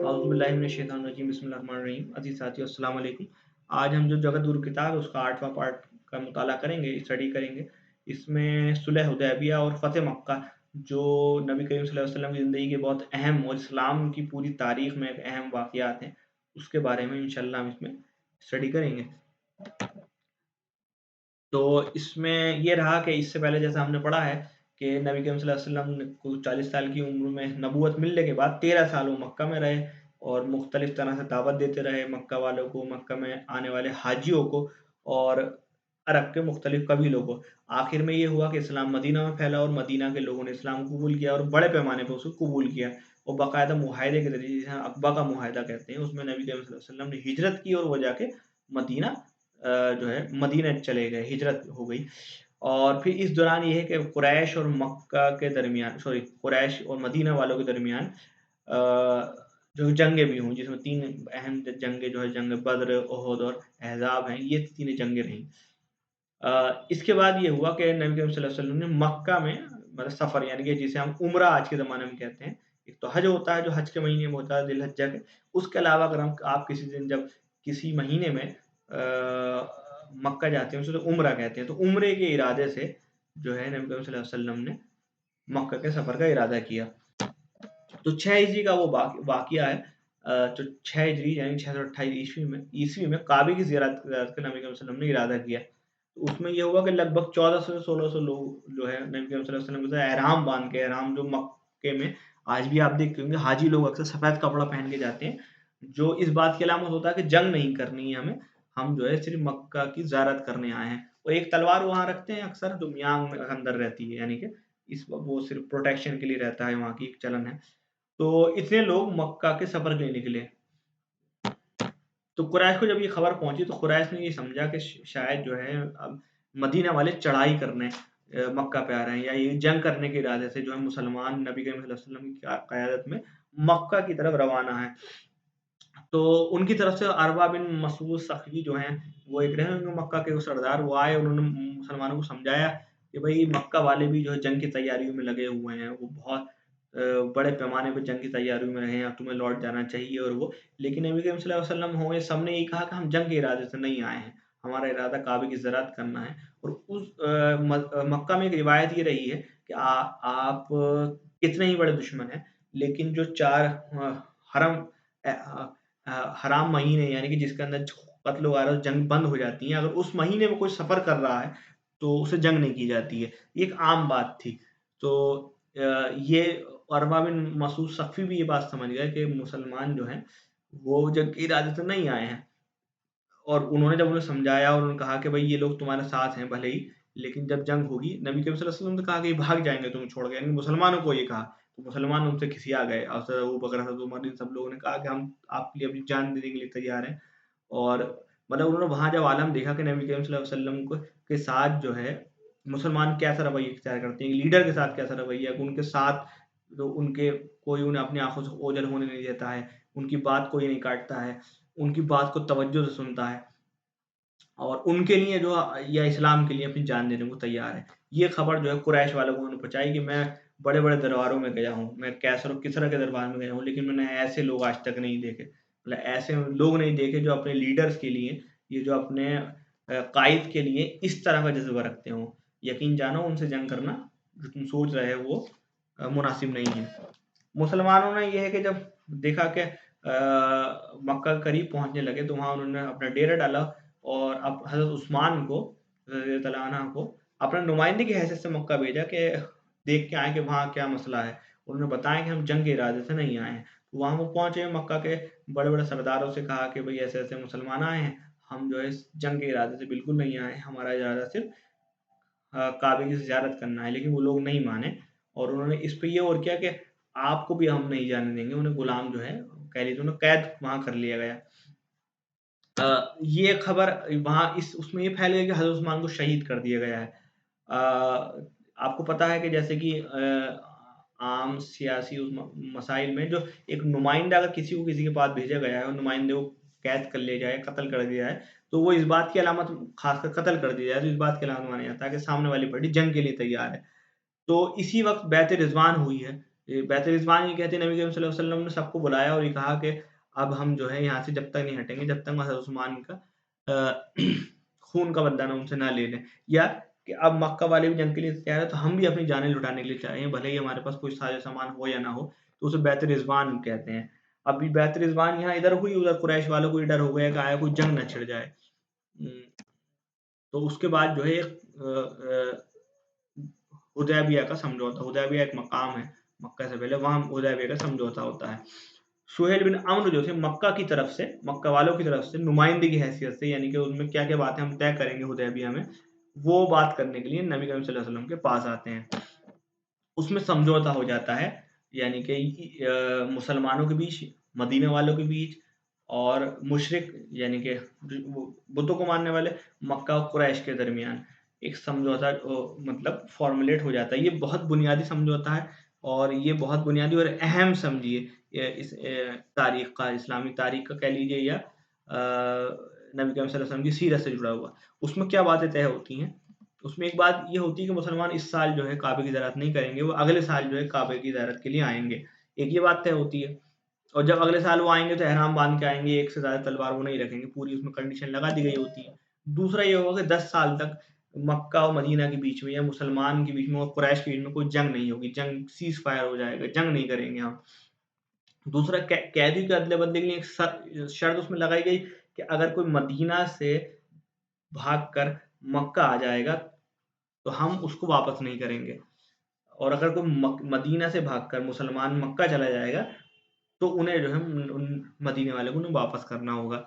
اعوذ باللہ من الشیطان الرجیم بسم اللہ الرحمن الرحیم عزیز ساتھیو السلام علیکم۔ آج ہم جو جگت گرو کتاب ہے اس کا 8واں پارٹ کا مطالعہ کریں گے، اسٹڈی کریں گے۔ اس میں صلح حدیبیہ اور فتح مکہ جو نبی کریم صلی اللہ علیہ وسلم کی زندگی کے بہت اہم اور اسلام کی پوری تاریخ میں ایک اہم واقعات ہیں، اس کے بارے میں انشاءاللہ ہم اس میں اسٹڈی کریں گے۔ تو اس میں یہ رہا کہ اس سے پہلے جیسا ہم نے پڑھا ہے کہ نبی کریم صلی اللہ علیہ وسلم کو 40 سال کی عمر میں نبوت ملنے کے بعد 13 سال وہ مکہ میں رہے اور مختلف طرح سے دعوت دیتے رہے مکہ والوں کو، مکہ میں آنے والے حاجیوں کو اور عرب کے مختلف قبیلوں کو۔ آخر میں یہ ہوا کہ اسلام مدینہ میں پھیلا اور مدینہ کے لوگوں نے اسلام قبول کیا اور بڑے پیمانے پر اس کو قبول کیا اور باقاعدہ معاہدے کے ذریعے، جسے عقبہ کا معاہدہ کہتے ہیں، اس میں نبی کریم صلی اللہ علیہ وسلم نے ہجرت کی اور وہ جا کے مدینہ جو ہے مدینہ چلے گئے، ہجرت ہو گئی۔ اور پھر اس دوران یہ ہے کہ قریش اور مکہ کے درمیان، قریش اور مدینہ والوں کے درمیان جو جنگیں بھی ہوں، جس میں 3 اہم جنگیں جو ہے جنگ بدر، احد اور احزاب ہیں، یہ 3 جنگیں رہیں۔ اس کے بعد یہ ہوا کہ نبی کریم صلی اللہ علیہ وسلم نے مکہ میں مطلب سفر، یعنی کہ جسے ہم عمرہ آج کے زمانے میں کہتے ہیں، ایک تو حج ہوتا ہے جو حج کے مہینے میں ہوتا ہے ذی الحجہ کے، اس کے علاوہ اگر آپ کسی دن جب کسی مہینے میں مکہ جاتے ہیں اسے تو عمرہ کہتے ہیں، تو عمرے کے ارادے سے جو ہے نبی کریم صلی اللہ علیہ وسلم نے مکہ کے سفر کا ارادہ کیا۔ تو 6 ہجری کا وہ واقعہ ہے، تو 6 ہجری یعنی 628 عیسوی میں کعبے کی زیارت کا نبی کریم صلی اللہ علیہ وسلم نے ارادہ کیا۔ تو اس میں یہ ہوا کہ لگ بھگ 1400 سے 1600 لوگ جو ہے نبی کریم صلی اللہ علیہ وسلم کے ساتھ احرام باندھ کے، احرام جو مکے میں آج بھی آپ دیکھتے ہوں گے حاجی لوگ اکثر سفید کپڑا پہن کے جاتے ہیں، جو اس بات کی علامت ہوتا ہے کہ جنگ نہیں کرنی ہے ہمیں، ہم جو ہے صرف مکہ کی زیارت کرنے آئے ہیں۔ اور ایک تلوار وہاں رکھتے ہیں اکثر جو میانگ میں اندر رہتی ہے، یعنی کہ وہ صرف پروٹیکشن کے لیے رہتا ہے، وہاں کی ایک چلن ہے۔ تو اتنے لوگ مکہ کے سفر کے لیے نکلے۔ تو قریش کو جب یہ خبر پہنچی تو قریش نے یہ سمجھا کہ شاید جو ہے اب مدینہ والے چڑھائی کرنے مکہ پہ آ رہے ہیں، یا یہ جنگ کرنے کے ارادے سے جو ہے مسلمان نبی کریم صلی اللہ علیہ وسلم کی قیادت میں مکہ کی طرف روانہ ہیں۔ تو ان کی طرف سے اربا بن مسعود ثقفی جو ہیں، وہ ایک رہے ہیں مکہ کے سردار، وہ آئے، انہوں نے مسلمانوں کو سمجھایا کہ بھائی مکہ والے بھی جو ہے جنگ کی تیاریوں میں لگے ہوئے ہیں، وہ بہت بڑے پیمانے پہ جنگ کی تیاریوں میں رہے ہیں، اب تمہیں لوٹ جانا چاہیے اور وہ، لیکن نبی کریم صلی اللہ علیہ وسلم ہوں، یہ سب نے یہ کہا کہ ہم جنگ کے ارادے سے نہیں آئے ہیں، ہمارا ارادہ کعبے کی زیارت کرنا ہے۔ اور اس مکہ میں ایک روایت یہ رہی ہے کہ آپ کتنے ہی بڑے دشمن ہیں، لیکن جو 4 حرم حرام مہینے، یعنی کہ جس کے اندر قتل و غارت جنگ بند ہو جاتی ہیں، اگر اس مہینے میں کوئی سفر کر رہا ہے تو اسے جنگ نہیں کی جاتی ہے، یہ ایک عام بات تھی۔ تو یہ اربا بن مسعود ثقفی بھی یہ بات سمجھ گئے کہ مسلمان جو ہیں وہ جنگ کے ارادے سے نہیں آئے ہیں، اور انہوں نے جب انہیں سمجھایا اور انہوں نے کہا کہ بھائی یہ لوگ تمہارے ساتھ ہیں بھلے ہی، لیکن جب جنگ ہوگی، نبی کریم صلی اللہ علیہ وسلم نے کہا کہ یہ بھاگ جائیں گے تمہیں چھوڑ کے، یعنی مسلمانوں کو یہ کہا، تو مسلمان ان سے کھسیا گئے، حضرت ابوبکر، حضرت عمر، ان سب لوگوں نے کہا کہ ہم آپ کے لیے اپنی جان دینے کے لیے تیار ہیں۔ اور مطلب انہوں نے وہاں جب عالم دیکھا کہ نبی کریم صلی اللہ علیہ وسلم کے ساتھ جو ہے مسلمان کیسا رویہ اختیار کرتے ہیں، لیڈر کے ساتھ کیسا رویہ ہے، کہ ان کے ساتھ جو ان کے کوئی انہیں اپنی آنکھوں سے اوجھل ہونے نہیں دیتا ہے، ان کی بات کوئی نہیں کاٹتا ہے، ان کی بات کو توجہ سے سنتا ہے، اور ان کے لیے جو یا اسلام کے لیے اپنی جان دینے کو تیار ہے۔ یہ خبر جو ہے قریش والوں کو انہوں نے پہنچائی کہ میں بڑے بڑے درباروں میں گیا ہوں، میں کیسر و کسرا کے دربار میں گیا ہوں، لیکن میں نے ایسے لوگ آج تک نہیں دیکھے، مطلب ایسے لوگ نہیں دیکھے جو اپنے لیڈرز کے لیے، یہ جو اپنے قائد کے لیے اس طرح کا جذبہ رکھتے ہوں۔ یقین جانو ان سے جنگ کرنا جو تم سوچ رہے ہو وہ مناسب نہیں ہے۔ مسلمانوں نے یہ ہے کہ جب دیکھا کہ مکہ کے قریب پہنچنے لگے تو وہاں انہوں نے اپنا ڈیرا ڈالا اور اب حضرت عثمان کو رضی اللہ عنہ کو اپنا نمائندے کی حیثیت سے مکہ بھیجا کہ دیکھ کے آئیں کہ وہاں کیا مسئلہ ہے۔ انہوں نے بتایا کہ ہم جنگ کے ارادے سے نہیں آئے ہیں۔ وہاں وہ پہنچے، مکہ کے بڑے بڑے سرداروں سے کہا کہ بھئی ایسے ایسے مسلمان آئے ہیں، ہم جو ہے اس جنگ کے ارادے سے بالکل نہیں آئے ہیں، ہمارا ارادہ صرف کعبے کی زیارت کرنا ہے، لیکن وہ لوگ نہیں مانے، اور انہوں نے اس پہ یہ اور کیا کہ آپ کو بھی ہم نہیں جانے دیں گے۔ انہیں غلام جو ہے کہہ لیجیے انہیں قید وہاں کر لیا گیا۔ یہ خبر وہاں اس میں یہ پھیل گیا کہ حضرت عثمان کو شہید کر دیا گیا ہے۔ آپ کو پتا ہے کہ جیسے کہ عام سیاسی مسائل میں جو ایک نمائندہ اگر کسی کو کسی کے پاس بھیجا گیا ہے اور نمائندے کو قید کر لیا جائے، قتل کر دیا جائے، تو وہ اس بات کی علامت، خاص کر قتل کر دیا جائے تو اس بات کی علامت مانا جاتا ہے کہ سامنے والی پارٹی جنگ کے لیے تیار ہے۔ تو اسی وقت بیعت رضوان ہوئی ہے، بیت رضوان یہ کہتے ہیں نبی کریم صلی اللہ علیہ وسلم نے سب کو بلایا اور یہ کہا کہ اب ہم جو ہے یہاں سے جب تک نہیں ہٹیں گے جب تک حضرت عثمان کا خون کا بدلہ ان سے نہ لے لیں، یا کہ اب مکہ والے بھی جنگ کے لیے تیار ہے تو ہم بھی اپنی جانیں لٹانے کے لیے چاہیں بھلے ہی ہمارے پاس کوئی ساز سامان ہو یا نہ ہو، تو اسے بیت رضوان کہتے ہیں۔ ابھی بیت رضوان یہاں ادھر ہوئی، ادھر قریش والوں کو یہ ڈر ہو گیا کہ آیا کوئی جنگ نہ چھڑ جائے۔ تو اس کے بعد جو ہے حدیبیہ کا سمجھوتا، حدیبیہ ایک مقام ہے مکہ سے پہلے، وہاں حدیبیہ کا سمجھوتا ہوتا ہے۔ سہیل بن عمرو جو تھے مکہ کی طرف سے، مکہ والوں کی طرف سے نمائندے کی حیثیت سے، یعنی کہ اس میں کیا کیا باتیں ہم طے کریں گے حدیبیہ میں، وہ بات کرنے کے لیے نبی کریم صلی اللہ علیہ وسلم کے پاس آتے ہیں۔ اس میں سمجھوتا ہو جاتا ہے، یعنی کہ مسلمانوں کے بیچ، مدینہ والوں کے بیچ، اور مشرک یعنی کہ بتوں کو ماننے والے مکہ و قریش کے درمیان ایک سمجھوتا مطلب فارمولیٹ ہو جاتا ہے۔ یہ بہت بنیادی سمجھوتا ہے، اور یہ بہت بنیادی اور اہم سمجھیے اس تاریخ کا، اسلامی تاریخ کا کہہ لیجیے، یا نبی کریم صلی اللہ علیہ وسلم کی سیرت سے جڑا ہوا۔ اس میں کیا باتیں طے ہوتی ہیں؟ اس میں ایک بات یہ ہوتی ہے کہ مسلمان اس سال جو ہے کعبے کی زیارت نہیں کریں گے، وہ اگلے سال جو ہے کعبے کی زیارت کے لیے آئیں گے، ایک یہ بات طے ہوتی ہے۔ اور جب اگلے سال وہ آئیں گے تو احرام باندھ کے آئیں گے، ایک سے زیادہ تلوار وہ نہیں رکھیں گے، پوری اس میں کنڈیشن لگا دی گئی ہوتی ہے۔ دوسرا یہ ہوگا کہ 10 سال تک مکہ اور مدینہ کے بیچ میں، یا مسلمان کے بیچ میں اور قریش کے بیچ میں کوئی جنگ نہیں ہوگی، جنگ سیز فائر ہو جائے گا، جنگ نہیں کریں گے ہم۔ دوسرا قیدی کے عدلے بدلے کے لیے ایک شرط اس میں لگائی گئی کہ اگر کوئی مدینہ سے بھاگ کر مکہ آ جائے گا تو ہم اس کو واپس نہیں کریں گے، اور اگر کوئی مدینہ سے بھاگ کر مسلمان مکہ چلا جائے گا تو انہیں جو ہے مدینے والے کو انہیں واپس کرنا ہوگا۔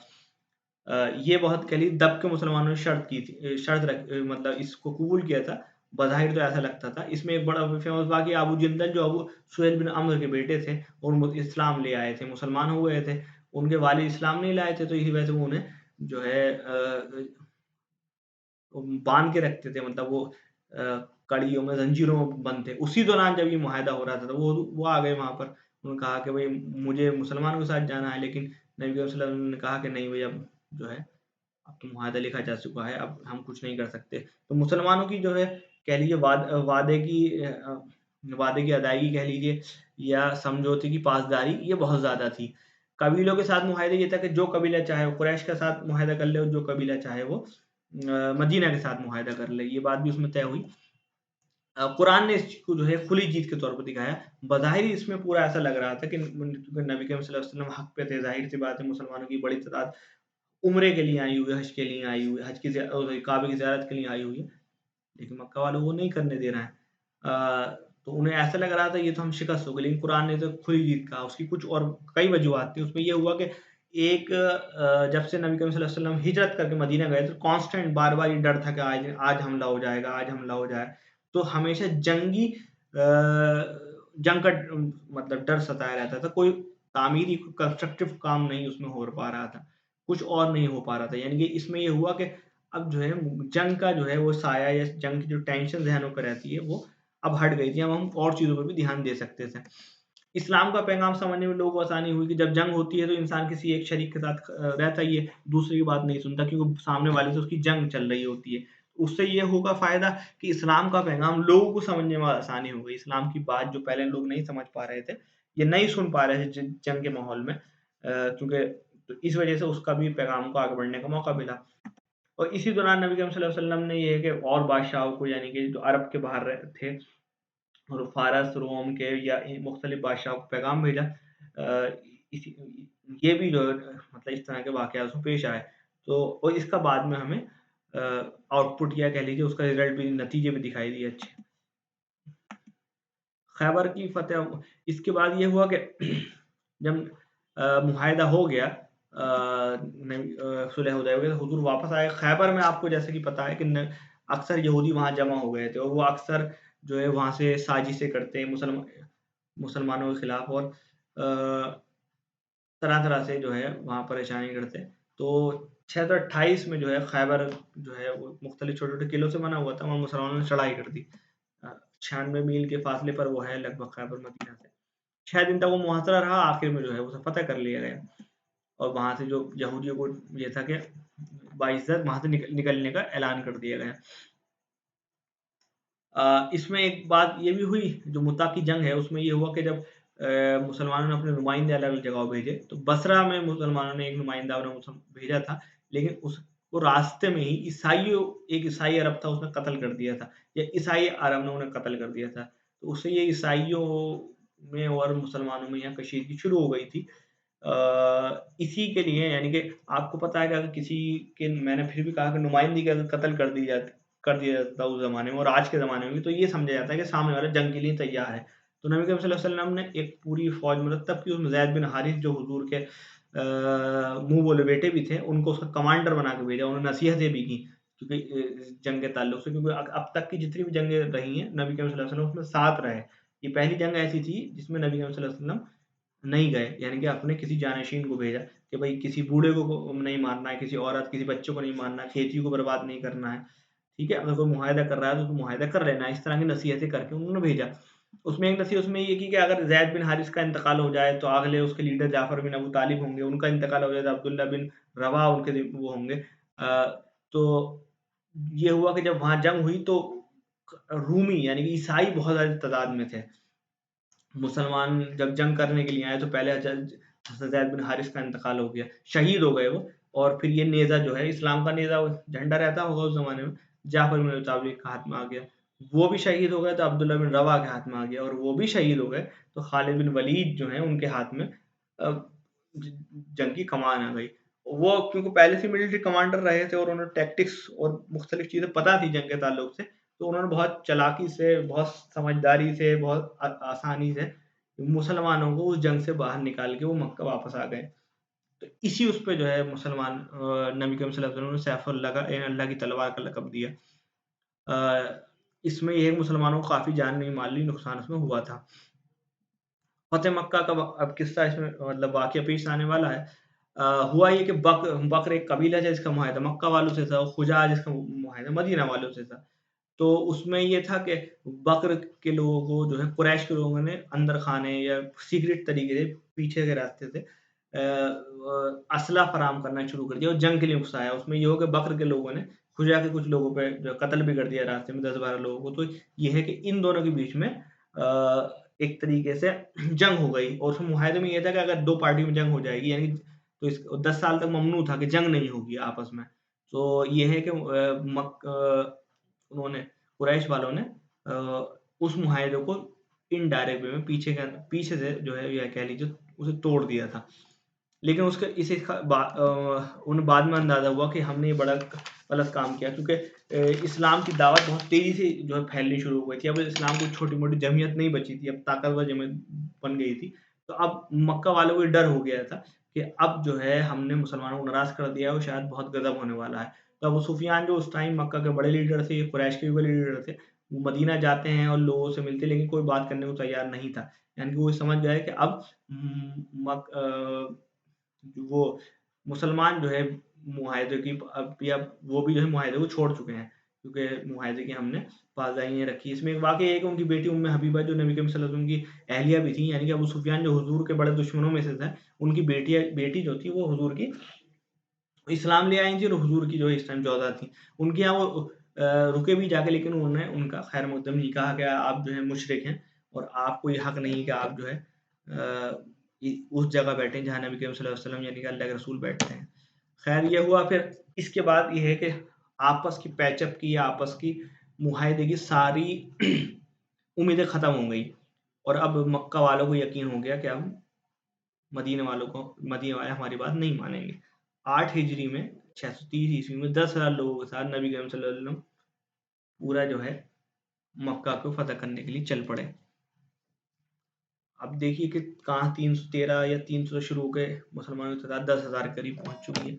یہ بہت کہہ لیجیے دب کے مسلمانوں نے شرط کی تھی، مطلب اس کو قبول کیا تھا، بظاہر تو ایسا لگتا تھا۔ اس میں ایک بڑا فیمس واقعہ ابو جندل جو ابو سہیل بن عمرو کے بیٹے تھے، اور اسلام لے آئے تھے، مسلمان ہو گئے تھے، ان کے والد اسلام نہیں لائے تھے، تو اسی وجہ سے وہ انہیں جو ہے باندھ کے رکھتے تھے، مطلب وہ کڑیوں میں زنجیروں میں بند تھے۔ اسی دوران جب یہ معاہدہ ہو رہا تھا تو وہ آ گئے وہاں پر، انہوں نے کہا کہ بھائی مجھے مسلمانوں کے ساتھ جانا ہے، لیکن نبی صلی اللہ علیہ وسلم نے کہا کہ نہیں بھائی، اب جو ہے اب تو معاہدہ لکھا جا چکا ہے، اب ہم کچھ نہیں کر سکتے۔ تو مسلمانوں کی جو ہے کہہ لیجیے وعدے کی ادائیگی کہہ لیجیے، یا سمجھوتے کی پاسداری، یہ بہت زیادہ تھی۔ قبیلوں کے ساتھ معاہدہ یہ تھا کہ جو قبیلہ چاہے وہ قریش کے ساتھ معاہدہ کر لے، اور جو قبیلہ چاہے وہ مدینہ کے ساتھ معاہدہ کر لے، یہ بات بھی اس میں طے ہوئی۔ قرآن نے اس چیز کو جو ہے کھلی جیت کے طور پر دکھایا۔ بظاہر اس میں پورا ایسا لگ رہا تھا کہ نبی کریم صلی اللہ علیہ وسلم حق پہ تھے، ظاہر سی بات ہے مسلمانوں کی بڑی تعداد عمرے کے لیے آئی ہوئی ہے، حج کے لیے آئی ہوئی ہے، حج کی کعبے کی زیارت کے لیے آئی ہوئی ہے، لیکن مکہ والوں وہ نہیں کرنے دے رہا ہے۔ تو انہیں ایسا لگ رہا تھا یہ تو ہم شکست ہو گئے، لیکن قرآن نے تو کھلی جیت کہا۔ اس کی کچھ اور کئی وجوہات تھیں۔ اس میں یہ ہوا کہ ایک جب سے نبی کریم صلی اللہ علیہ وسلم ہجرت کر کے مدینہ گئے تو کانسٹنٹ بار بار یہ ڈر تھا کہ آج حملہ ہو جائے گا، آج حملہ ہو جائے، تو ہمیشہ جنگ کا مطلب ڈر ستایا رہتا تھا۔ کوئی تعمیری کنسٹرکٹیو کام نہیں اس میں ہو پا رہا تھا، کچھ اور نہیں ہو پا رہا تھا۔ یعنی کہ اس میں یہ ہوا کہ اب جو ہے جنگ کا جو ہے وہ سایہ، یا جنگ کی جو ٹینشن ذہنوں پر رہتی ہے وہ اب ہٹ گئی تھی، اب ہم اور چیزوں پر بھی دھیان دے سکتے تھے۔ اسلام کا پیغام سمجھنے میں لوگوں کو آسانی ہوئی کہ جب جنگ ہوتی ہے تو انسان کسی ایک شریک کے ساتھ رہتا ہی ہے، دوسرے کی بات نہیں سنتا، کیونکہ سامنے والے سے اس کی جنگ چل رہی ہوتی ہے۔ اس سے یہ ہوگا فائدہ کہ اسلام کا پیغام لوگوں کو سمجھنے میں آسانی ہو گئی۔ اسلام کی بات جو پہلے لوگ نہیں سمجھ پا رہے تھے، یہ نہیں سن پا رہے تھے جنگ کے ماحول میں، کیونکہ اس وجہ سے اس کا بھی پیغام کو آگے بڑھنے کا موقع ملا۔ اور اسی دوران نبی کریم صلی اللہ علیہ وسلم نے یہ ہے کہ اور بادشاہوں کو، یعنی کہ جو عرب کے باہر تھے، اور فارس، روم کے یا مختلف بادشاہوں کو پیغام بھیجا۔ یہ بھی جو مطلب اس طرح کے واقعات پیش آئے، تو اور اس کا بعد میں ہمیں آؤٹ پٹ یا کہہ لیجیے اس کا رزلٹ بھی، نتیجے بھی دکھائی دیے اچھے۔ خیبر کی فتح، اس کے بعد یہ ہوا کہ جب معاہدہ ہو گیا صلح حدیبیہ، حضور واپس آئے خیبر میں۔ آپ کو جیسے کہ پتا ہے کہ اکثر یہودی وہاں جمع ہو گئے تھے، اور وہ اکثر جو ہے وہاں سے سازشیں کرتے مسلمانوں کے خلاف، اور طرح طرح سے جو ہے وہاں پریشانی کرتے۔ تو 628 میں جو ہے خیبر جو ہے وہ مختلف چھوٹے چھوٹے قلعوں سے بنا ہوا تھا، وہاں مسلمانوں نے چڑھائی کر دی۔ 96 میل کے فاصلے پر وہ ہے لگ بھگ خیبر مدینہ سے۔ 6 دن تک وہ محاصرہ رہا، آخر میں جو ہے اسے فتح کر لیا گیا، اور وہاں سے جو یہودیوں کو یہ تھا کہ باعزت وہاں سے نکلنے کا اعلان کر دیا گیا۔ اس میں ایک بات یہ بھی ہوئی، جو مُتّا کی جنگ ہے اس میں یہ ہوا کہ جب مسلمانوں نے اپنے نمائندے الگ-الگ جگہوں بھیجے، تو بصرہ میں مسلمانوں نے ایک نمائندہ بھیجا تھا، لیکن اس کو راستے میں ہی ایک عیسائی عرب تھا، اس نے قتل کر دیا تھا، یا عیسائی عرب نے انہیں قتل کر دیا تھا۔ تو اس سے یہ عیسائیوں میں اور مسلمانوں میں یہاں کشیدگی شروع ہو گئی تھی۔ اسی کے لیے یعنی کہ آپ کو پتہ ہے کہ اگر کسی کے، میں نے پھر بھی کہا کہ نمائندگی کا اگر قتل کر دیا جاتا تھا اس زمانے میں اور آج کے زمانے میں بھی، تو یہ سمجھا جاتا ہے کہ سامنے والا جنگ کے لیے تیار ہے۔ تو نبی کریم صلی اللہ علیہ وسلم نے ایک پوری فوج مرتب کی، اس میں زید بن حارث جو حضور کے منہ بولے بیٹے بھی تھے، ان کو اس کا کمانڈر بنا کے بھیجا، انہوں نے نصیحتیں بھی کی، کیونکہ جنگ کے تعلق سے، کیونکہ اب تک کی جتنی بھی جنگیں رہی ہیں نبی کریم صلی اللہ علیہ وسلم اس میں ساتھ رہے۔ یہ پہلی جنگ ایسی تھی جس میں نبی کریم صلی اللہ علیہ وسلم نہیں گئے، یعنی کہ اپنے کسی جانشین کو بھیجا کہ بھائی کسی بوڑھے کو نہیں مارنا ہے، کسی عورت کسی بچوں کو نہیں مارنا ہے، کھیتیوں کو برباد نہیں کرنا ہے، ٹھیک ہے، اگر کوئی معاہدہ کر رہا ہے تو معاہدہ کر لینا ہے، اس طرح کی نصیحتیں کر کے انہوں نے بھیجا۔ اس میں ایک نصیحت اس میں یہ کی کہ اگر زید بن حارث کا انتقال ہو جائے تو اگلے اس کے لیڈر جعفر بن ابو طالب ہوں گے، ان کا انتقال ہو جائے تو عبداللہ بن رواح ان کے وہ ہوں گے۔ تو یہ ہوا کہ جب وہاں جنگ ہوئی تو رومی یعنی کہ عیسائی بہت زیادہ تعداد میں تھے۔ مسلمان جب جنگ کرنے کے لیے آئے تو پہلے زید بن حارث کا انتقال ہو گیا، شہید ہو گئے وہ، اور پھر یہ نیزہ جو ہے اسلام کا نیزہ جھنڈا رہتا ہوگا اس زمانے میں، جعفر بن ابی طالب کے ہاتھ میں آ گیا، وہ بھی شہید ہو گئے تو عبداللہ بن رواح کے ہاتھ میں آ گیا، اور وہ بھی شہید ہو گئے تو خالد بن ولید جو ہیں ان کے ہاتھ میں جنگ کی کمان آ گئی۔ وہ کیونکہ پہلے سے ملٹری کمانڈر رہے تھے اور انہیں ٹیکٹکس اور مختلف چیزیں پتہ تھی جنگ کے تعلق سے، تو انہوں نے بہت چلاکی سے، بہت سمجھداری سے، بہت آسانی سے مسلمانوں کو اس جنگ سے باہر نکال کے وہ مکہ واپس آ گئے۔ تو اسی اس پہ جو ہے مسلمان نبی کریم صلی اللہ علیہ وسلم نے سیف اللہ کا، اللہ کی تلوار کا لقب دیا۔ اس میں یہ مسلمانوں کو کافی جانی مالی نقصان اس میں ہوا تھا۔ فتح مکہ کا اب قصہ اس میں مطلب واقعہ پیش آنے والا ہے۔ ہوا یہ کہ بکر ایک قبیلہ ہے جس کا معاہدہ مکہ والوں سے تھا، اور خزاع جس کا معاہدہ مدینہ والوں سے تھا۔ تو اس میں یہ تھا کہ بکر کے لوگوں کو جو ہے قریش کے لوگوں نے اندر خانے یا سیکرٹ طریقے سے پیچھے کے راستے سے اسلحہ فراہم کرنا شروع کر دیا اور جنگ کے لیے اکسایا۔ اس میں یہ ہو کہ بکر کے لوگوں نے خزاع کے کچھ لوگوں پہ جو قتل بھی کر دیا راستے میں، 10-12 لوگوں کو۔ تو یہ ہے کہ ان دونوں کے بیچ میں ایک طریقے سے جنگ ہو گئی، اور اس معاہدے میں یہ تھا کہ اگر دو پارٹی میں جنگ ہو جائے گی، یعنی تو 10 سال تک ممنوع تھا کہ جنگ نہیں ہوگی آپس میں۔ تو یہ ہے کہ انہوں نے قریش والوں نے اس معاہدے کو انڈائریکٹ وے میں پیچھے سے جو ہے یا کہہ لیجیے اسے توڑ دیا تھا، لیکن اسے انہیں بعد میں اندازہ ہوا کہ ہم نے یہ بڑا غلط کام کیا، کیونکہ اسلام کی دعوت بہت تیزی سے جو ہے پھیلنی شروع ہو گئی تھی۔ اب اسلام کو چھوٹی موٹی جمعیت نہیں بچی تھی، اب طاقتور جمعیت بن گئی تھی۔ تو اب مکہ والوں کو یہ ڈر ہو گیا تھا کہ اب جو ہے ہم نے مسلمانوں کو ناراض کر دیا ہے اور شاید بہت غضب ہونے والا ہے۔ تو ابو سفیان جو اس ٹائم مکہ کے بڑے لیڈر تھے، قریش کے بھی بڑے لیڈر تھے، وہ مدینہ جاتے ہیں اور لوگوں سے ملتے، لیکن کوئی بات کرنے کو تیار نہیں تھا، یعنی کہ وہ سمجھ گئے کہ اب وہ مسلمان جو ہے معاہدے کی اب وہ بھی جو ہے معاہدے کو چھوڑ چکے ہیں، کیونکہ معاہدے کی ہم نے پاسداریاں رکھی۔ اس میں ایک واقعہ ہے کہ ان کی بیٹی ام حبیبہ جو نبی کریم صلی اللہ علیہ وسلم کی اہلیہ بھی تھی، یعنی کہ ابو سفیان جو حضور کے بڑے دشمنوں میں سے تھا، ان کی بیٹی جو تھی وہ حضور کی اسلام لے آئی تھی، اور حضور کی جو ہے اس ٹائم جوزا تھی، ان کے یہاں وہ رکے بھی جا کے، لیکن انہوں نے ان کا خیر مقدم نہیں کہا کہ آپ جو ہے مشرک ہیں اور آپ کو یہ حق نہیں کہ آپ جو ہے اس جگہ بیٹھیں جہاں نبی کریم صلی اللہ علیہ وسلم یعنی کہ اللہ کے رسول بیٹھتے ہیں۔ خیر یہ ہوا، پھر اس کے بعد یہ ہے کہ آپس کی پیچ اپ کی یا آپس کی معاہدے کی ساری امیدیں ختم ہو گئی، اور اب مکہ والوں کو یقین ہو گیا کہ اب مدینہ والے ہماری بات نہیں مانیں گے۔ 8 ہجری میں 630 عیسوی میں 10,000 لوگوں کے ساتھ نبی کریم صلی اللہ علیہ وسلم پورا جو ہے مکہ کو فتح کرنے کے لیے چل پڑے۔ اب دیکھیے کہ کہاں 313 یا 300 شروع ہو کے مسلمانوں کی تعداد 10,000 کے قریب پہنچ چکی ہے۔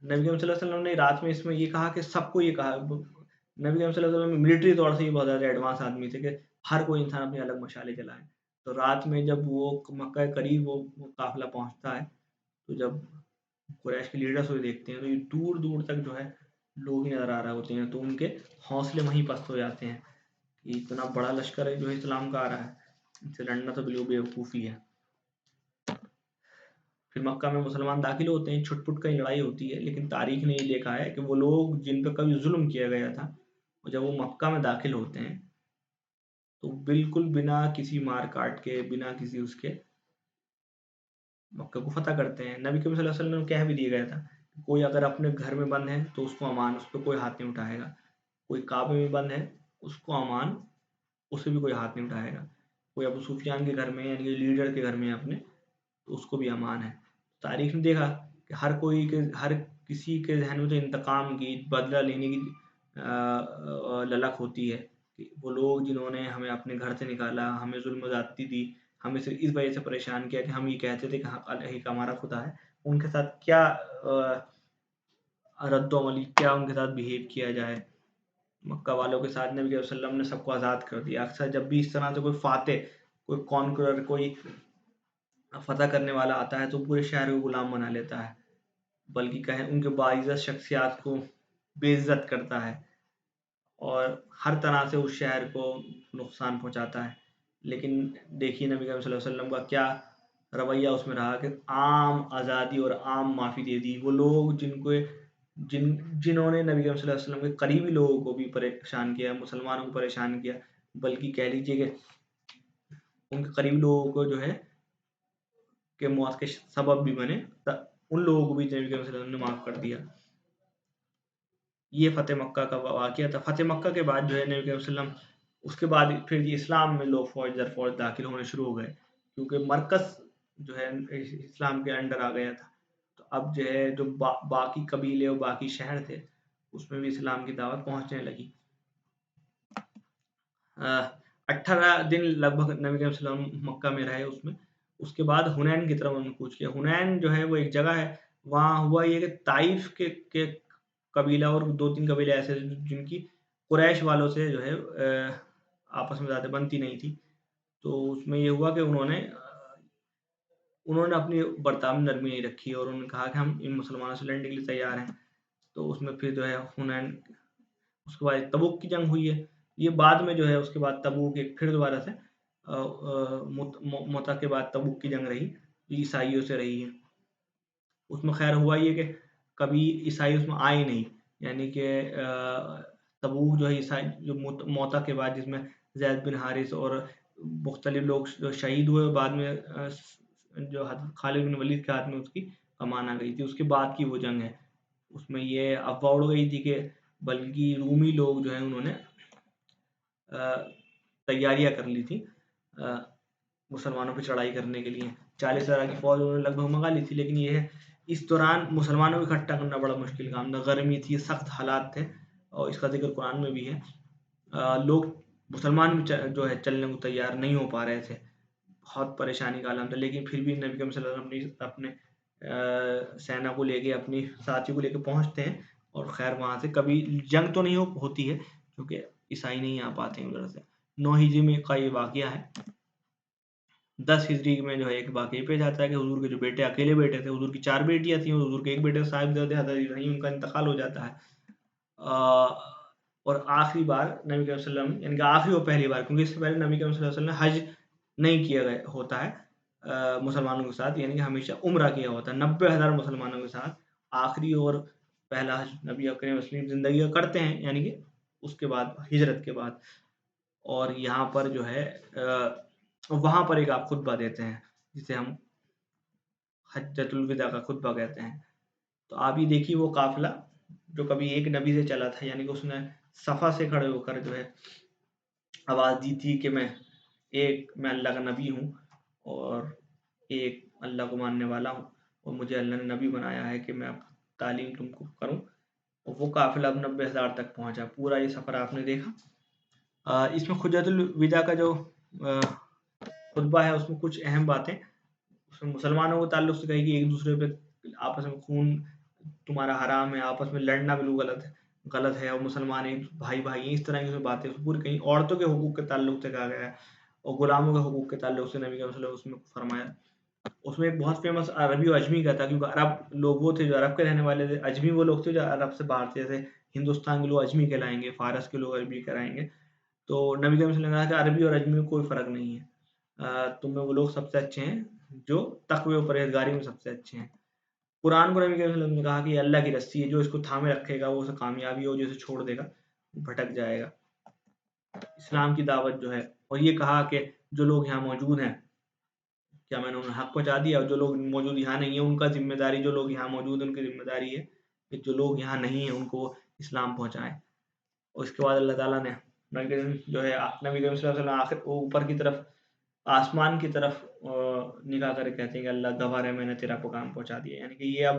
نبی کریم صلی اللہ علیہ وسلم نے رات میں اس میں یہ کہا کہ سب کو یہ کہا، نبی کریم صلی اللہ علیہ وسلم ملٹری طور سے یہ بہت زیادہ ایڈوانس آدمی تھے کہ ہر کوئی انسان اپنی الگ مشالے جلائے۔ تو رات میں جب وہ مکہ کے قریب وہ قافلہ پہنچتا ہے، تو جب قریش کے لیڈرز کو دیکھتے ہیں تو یہ دور دور تک جو ہے لوگ ہی نظر آ رہے ہوتے ہیں، تو ان کے حوصلے وہیں پست ہو جاتے ہیں کہ اتنا بڑا لشکر ہے جو اسلام کا آ رہا ہے، ان سے لڑنا تو بالکل بیوقوفی ہے۔ پھر مکہ میں مسلمان داخل ہوتے ہیں، چھٹ پٹ کہیں لڑائی ہوتی ہے، لیکن تاریخ نے یہ دیکھا ہے کہ وہ لوگ جن پہ کبھی ظلم کیا گیا تھا جب وہ مکہ میں داخل ہوتے ہیں تو بالکل بنا کسی مار کاٹ کے، بنا کسی اس کے مکہ کو فتح کرتے ہیں۔ نبی کریم صلی اللہ علیہ وسلم نے کہہ بھی دیا گیا تھا کوئی اگر اپنے گھر میں بند ہے تو اس کو امان، اس پہ کوئی ہاتھ نہیں اٹھائے گا۔ کوئی کعبے میں بند ہے اس کو امان، اسے بھی کوئی ہاتھ نہیں اٹھائے گا۔ کوئی ابو سفیان کے گھر میں یعنی کہ لیڈر کے گھر میں اپنے، تو اس کو بھی امان ہے۔ تاریخ نے دیکھا کہ ہر کسی کے ذہن میں تو انتقام کی، بدلہ لینے کی للک ہوتی ہے کہ وہ لوگ جنہوں نے ہمیں اپنے گھر سے نکالا، ہمیں ظلم و زیادتی دی، ہمیں صرف اس وجہ سے پریشان کیا کہ ہم یہ کہتے تھے کہ حق الہی کا ہمارا خدا ہے، ان کے ساتھ کیا رد و عملی، کیا ان کے ساتھ بہیو کیا جائے۔ مکہ والوں کے ساتھ نبی صلی اللہ علیہ وسلم نے سب کو آزاد کر دیا۔ اکثر جب بھی اس طرح سے کوئی فاتح، کوئی کانکرر، کوئی فتح کرنے والا آتا ہے تو پورے شہر کو غلام بنا لیتا ہے، بلکہ کہیں ان کے باعزت شخصیات کو بے عزت کرتا ہے اور ہر طرح سے اس شہر کو نقصان پہنچاتا ہے۔ لیکن دیکھیے نبی کریم صلی اللہ علیہ وسلم کا کیا رویہ اس میں رہا کہ عام آزادی اور عام معافی دے دی۔ وہ لوگ جنہوں نے نبی کریم صلی اللہ علیہ وسلم کے قریبی لوگوں کو بھی پریشان کیا، مسلمانوں کو پریشان کیا، بلکہ کہہ لیجیے کہ ان کے قریبی لوگوں کو جو ہے کہ موت کے سبب بھی بنے، ان لوگوں کو بھی نبی کریم صلی اللہ علیہ وسلم نے معاف کر دیا۔ یہ فتح مکہ کا واقعہ تھا۔ فتح مکہ کے بعد جو ہے نبی کریم صلی اللہ علیہ وسلم، اس کے بعد پھر اسلام میں لوگ فوج در فوج داخل ہونے شروع ہو گئے، کیونکہ مرکز جو ہے اسلام کے انڈر آ گیا تھا۔ تو اب جو ہے جو باقی قبیلے اور باقی شہر تھے اس میں بھی اسلام کی دعوت پہنچنے لگی۔ 18 دن لگ بھگ نبی کریم صلی اللہ علیہ وسلم مکہ میں رہے۔ اس کے بعد حنین کی طرف انہوں نے کوچ کیا۔ حنین جو ہے وہ ایک جگہ ہے، وہاں ہوا یہ کہ طائف کے قبیلہ اور 2-3 قبیلے ایسے جن کی قریش والوں سے جو ہے آپس میں زیادہ بنتی نہیں تھی، تو اس میں یہ ہوا کہ انہوں نے اپنی برتاؤ میں نرمی نہیں رکھی اور انہوں نے کہا کہ ہم ان مسلمانوں سے لڑنے کے لیے تیار ہیں۔ تو اس میں پھر جو ہے حنین، اس کے بعد تبوک کی جنگ ہوئی ہے۔ یہ بعد میں جو ہے اس کے بعد تبوک ایک پھر دوبارہ سے موتا کے بعد تبوک کی جنگ رہی، عیسائیوں سے رہی ہے۔ اس میں خیر ہوا یہ کہ کبھی عیسائی اس میں آئے نہیں، یعنی کہ تبوک جو ہے عیسائی جو موتا کے بعد جس میں زید بن حارث اور مختلف لوگ جو شہید ہوئے، بعد میں جو حضرت خالد بن ولید کے ہاتھ میں اس کی کمان آ گئی تھی، اس کے بعد کی وہ جنگ ہے۔ اس میں یہ افواہ اڑ گئی تھی کہ بلکہ رومی لوگ جو ہیں انہوں نے تیاریاں کر لی تھی مسلمانوں پہ چڑھائی کرنے کے لیے۔ 40,000 کی فوج انہوں نے لگ بھگ منگا لی تھی، لیکن یہ ہے اس دوران مسلمانوں کو اکٹھا کرنا بڑا مشکل کام تھا۔ گرمی تھی، سخت حالات تھے، اور اس کا ذکر قرآن میں بھی ہے۔ لوگ مسلمان جو ہے چلنے کو تیار نہیں ہو پا رہے تھے، بہت پریشانی کا عالم تھا، لیکن پھر بھی نبی کریم صلی اللہ علیہ وسلم اپنے سینا کو لے کے، اپنی ساتھی کو لے کے پہنچتے ہیں، اور خیر وہاں سے کبھی جنگ تو نہیں ہوتی ہے کیونکہ عیسائی نہیں آ پاتے ہیں ادھر سے۔ 9 ہجری میں کا یہ واقعہ ہے۔ 10 ہجری میں جو ہے ایک واقعہ پیش آتا ہے کہ حضور کے جو بیٹے اکیلے بیٹے تھے، حضور کی 4 بیٹیاں تھیں، حضور کے ایک بیٹے صاحبزادے حضرت ابراہیم، ان کا انتقال ہو جاتا ہے۔ اور آخری بار نبی کریم صلی اللہ علیہ وسلم، یعنی کہ آخری اور پہلی بار، کیونکہ اس سے پہلے نبی کریم صلی اللہ علیہ وسلم نے حج نہیں کیا ہوتا ہے مسلمانوں کے ساتھ، یعنی کہ ہمیشہ عمرہ کیا ہوتا ہے 90,000 مسلمانوں کے ساتھ۔ آخری اور پہلا حج نبی کریم صلی اللہ علیہ وسلم زندگی کرتے ہیں، یعنی کہ اس کے بعد ہجرت کے بعد، اور یہاں پر جو ہے وہاں پر ایک آپ خطبہ دیتے ہیں جسے ہم حجۃ الوداع کا خطبہ کہتے ہیں۔ تو آپ یہ دیکھیے وہ قافلہ جو کبھی ایک نبی سے چلا تھا، یعنی کہ اس نے صفا سے کھڑے ہو کر جو ہے آواز دی تھی کہ میں اللہ کا نبی ہوں اور ایک اللہ کو ماننے والا ہوں، اور مجھے اللہ نے نبی بنایا ہے کہ میں تعلیم تم کو کروں، اور وہ قافلہ اب 90,000 تک پہنچا۔ پورا یہ سفر آپ نے دیکھا۔ اس میں حجۃ الوداع کا جو خطبہ ہے اس میں کچھ اہم باتیں اس میں مسلمانوں کے تعلق سے کہی کہ ایک دوسرے پہ آپس میں خون تمہارا حرام ہے، آپس میں لڑنا بالکل غلط ہے، اور مسلمان ایک بھائی ہیں، اس طرح کی باتیں پوری کہیں عورتوں کے حقوق کے تعلق سے کہا گیا ہے، اور غلاموں کے حقوق کے تعلق سے نبی صلی اللہ علیہ وسلم اس میں فرمایا۔ اس میں ایک بہت فیمس عربی و عجمی کا تھا، کیونکہ عرب لوگ وہ تھے جو عرب کے رہنے والے تھے، عجمی وہ لوگ تھے جو عرب سے باہر تھے، جیسے ہندوستان کے لوگ عجمی کہلائیں گے، فارس کے لوگ عربی کہلائیں گے۔ تو نبی صلی اللہ علیہ وسلم نے کہا کہ عربی اور عجمی میں کوئی فرق نہیں ہے، تم میں وہ لوگ سب سے اچھے ہیں جو تقوی و پرہیزگاری میں سب سے اچھے ہیں۔ قرآن کو نبی صلی اللہ علیہ وسلم نے کہا کہ یہ اللہ کی رسی ہے، جو اس کو تھامے رکھے گا وہ اسے کامیابی ہو، جو اسے چھوڑ دے گا بھٹک جائے گا۔ اسلام کی دعوت جو ہے، اور یہ کہا کہ جو لوگ یہاں موجود ہیں کیا میں نے انہیں حق پہنچا دیا، اور جو لوگ موجود یہاں نہیں ہیں ان کا ذمہ داری، جو لوگ یہاں موجود ہیں ان کی ذمہ داری ہے کہ جو لوگ یہاں نہیں ہیں ان کو اسلام پہنچائیں۔ اور اس کے بعد اللہ تعالیٰ نے نبی کریم جو ہے نبی کریم صلی اللہ علیہ وسلم آخر اوپر کی طرف آسمان کی طرف نگاہ کر کہتے ہیں کہ اللہ گواہ ہے میں نے تیرا پیغام پہنچا دیا، یعنی کہ یہ اب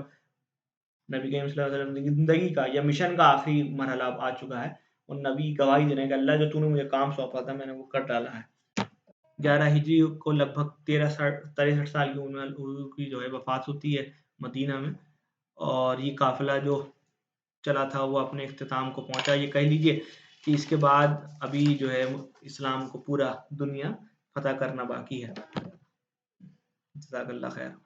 نبی کریم صلی اللہ علیہ وسلم کی زندگی کا یا مشن کا آخری مرحلہ اب آ چکا ہے، اور نبی گواہی دینے کہ اللہ جو تو نے مجھے کام سونپا تھا میں نے وہ کر ڈالا ہے۔ 11 ہجری کو لگ بھگ 63 سال کی عمر کی جو ہے وفات ہوتی ہے مدینہ میں، اور یہ قافلہ جو چلا تھا وہ اپنے اختتام کو پہنچا۔ یہ کہہ لیجئے کہ اس کے بعد ابھی جو ہے اسلام کو پورا دنیا فتح کرنا باقی ہے۔ جزاک اللہ خیر۔